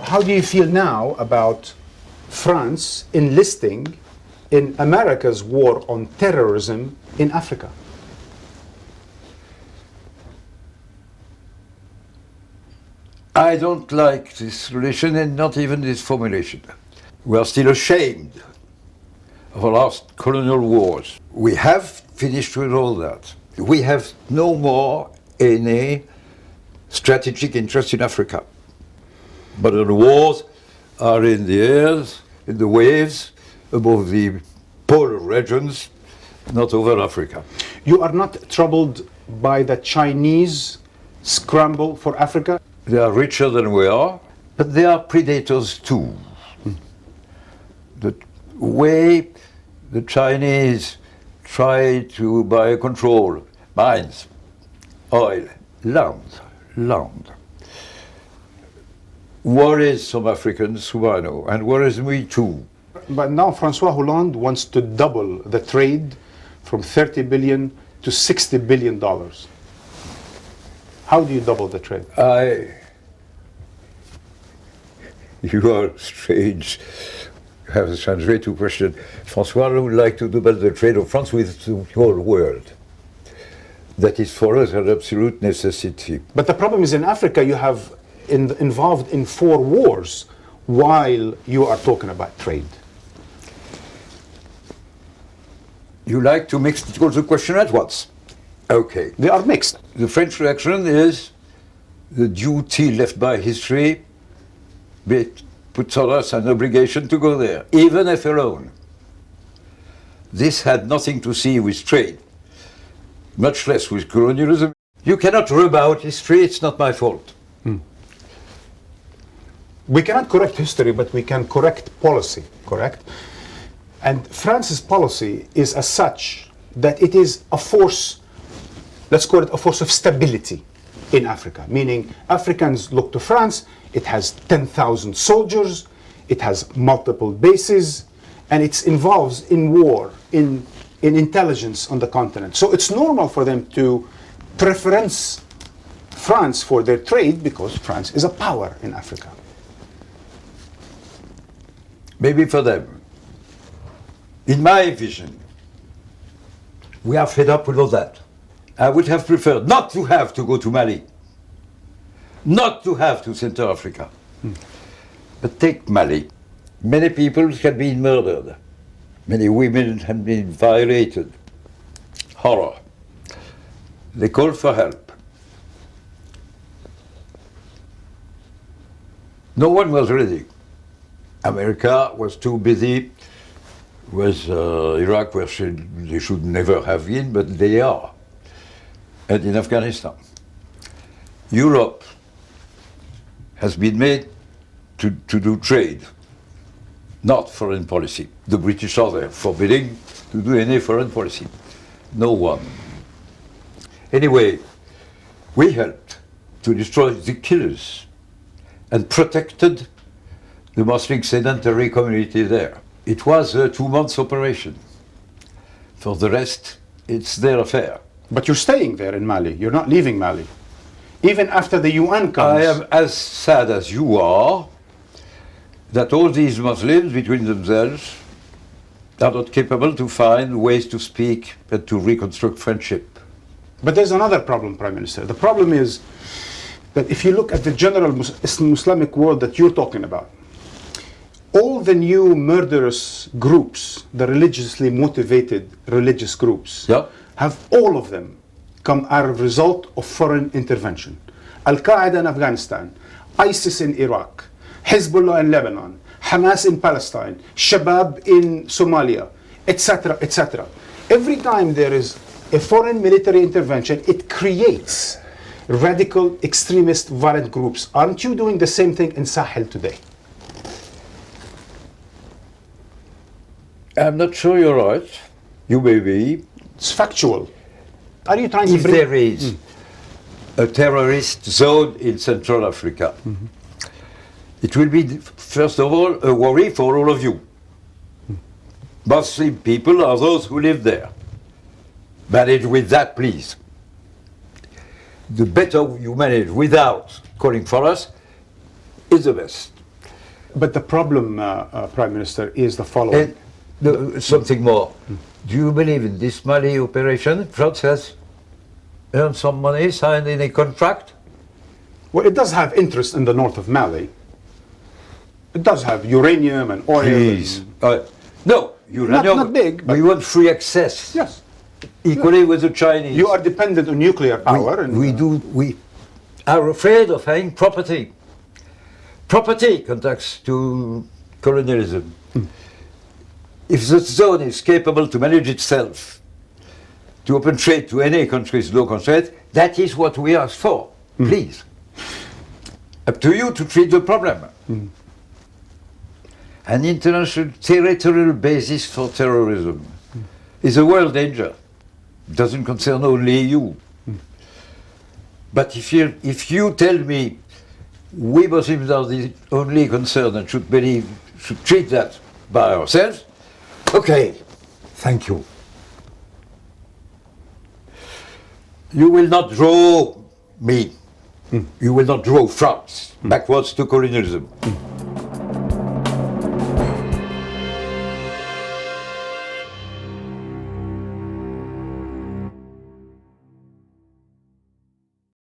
how do you feel now about France enlisting in America's war on terrorism in Africa? I don't like this relation and not even this formulation. We are still ashamed of our last colonial wars. We have finished with all that. We have no more any strategic interest in Africa. But the wars are in the airs, in the waves, above the polar regions, not over Africa. You are not troubled by the Chinese scramble for Africa? They are richer than we are, but they are predators too. The way the Chinese try to buy control, mines, oil, land, worries some Africans who I know, and worries me too. But now François Hollande wants to double the trade from 30 billion to 60 billion dollars. How do you double the trade? You are strange. You have a strange way to question. François would like to double the trade of France with the whole world. That is for us an absolute necessity. But the problem is in Africa you have involved in 4 wars while you are talking about trade. You like to mix the question at once. Okay. They are mixed. The French reaction is the duty left by history puts on us an obligation to go there, even if alone. This had nothing to see with trade, much less with colonialism. You cannot rub out history, it's not my fault. We cannot correct history, but we can correct policy, correct? And France's policy is as such that it is a force, let's call it a force of stability in Africa, meaning Africans look to France, it has 10,000 soldiers, it has multiple bases, and it's involved in war, in intelligence on the continent. So it's normal for them to preference France for their trade because France is a power in Africa. Maybe for them. In my vision, we are fed up with all that. I would have preferred not to have to go to Mali, not to have to Central Africa. But take Mali. Many people have been murdered. Many women have been violated. Horror. They call for help. No one was ready. America was too busy with Iraq, where they should never have been, but they are. And in Afghanistan. Europe has been made to do trade, not foreign policy. The British are there, forbidding to do any foreign policy. No one. Anyway, we helped to destroy the killers and protected the Muslim sedentary community there. It was a 2-month operation. For the rest, it's their affair. But you're staying there in Mali. You're not leaving Mali. Even after the UN comes. I am as sad as you are that all these Muslims between themselves are not capable to find ways to speak and to reconstruct friendship. But there's another problem, Prime Minister. The problem is that if you look at the general Islamic world that you're talking about, all the new murderous groups, the religiously motivated religious groups, have all of them come out of result of foreign intervention. Al-Qaeda in Afghanistan, ISIS in Iraq, Hezbollah in Lebanon, Hamas in Palestine, Shabab in Somalia, etc., etc. Every time there is a foreign military intervention, it creates radical, extremist, violent groups. Aren't you doing the same thing in Sahel today? I'm not sure you're right. You may be. It's factual. Are you trying if to there is a terrorist zone in Central Africa, it will be, first of all, a worry for all of you. Muslim people are those who live there. Manage with that, please. The better you manage without calling for us is the best. But the problem, Prime Minister, is the following. Something more. Do you believe in this Mali operation? France has earned some money, signed any contract? Well, it does have interest in the north of Mali. It does have uranium and oil. Please. No, uranium. Not big, but we want free access. yes. Equally with the Chinese. You are dependent on nuclear power. We are afraid of having property. Property contacts to colonialism. If the zone is capable to manage itself, to open trade to any countries, low constraint, that is what we ask for. Please. Up to you to treat the problem. An international territorial basis for terrorism is a world danger. It doesn't concern only you. But if you tell me we Muslims are the only concerned and should treat that by ourselves, okay, thank you. You will not draw me. You will not draw France backwards to colonialism.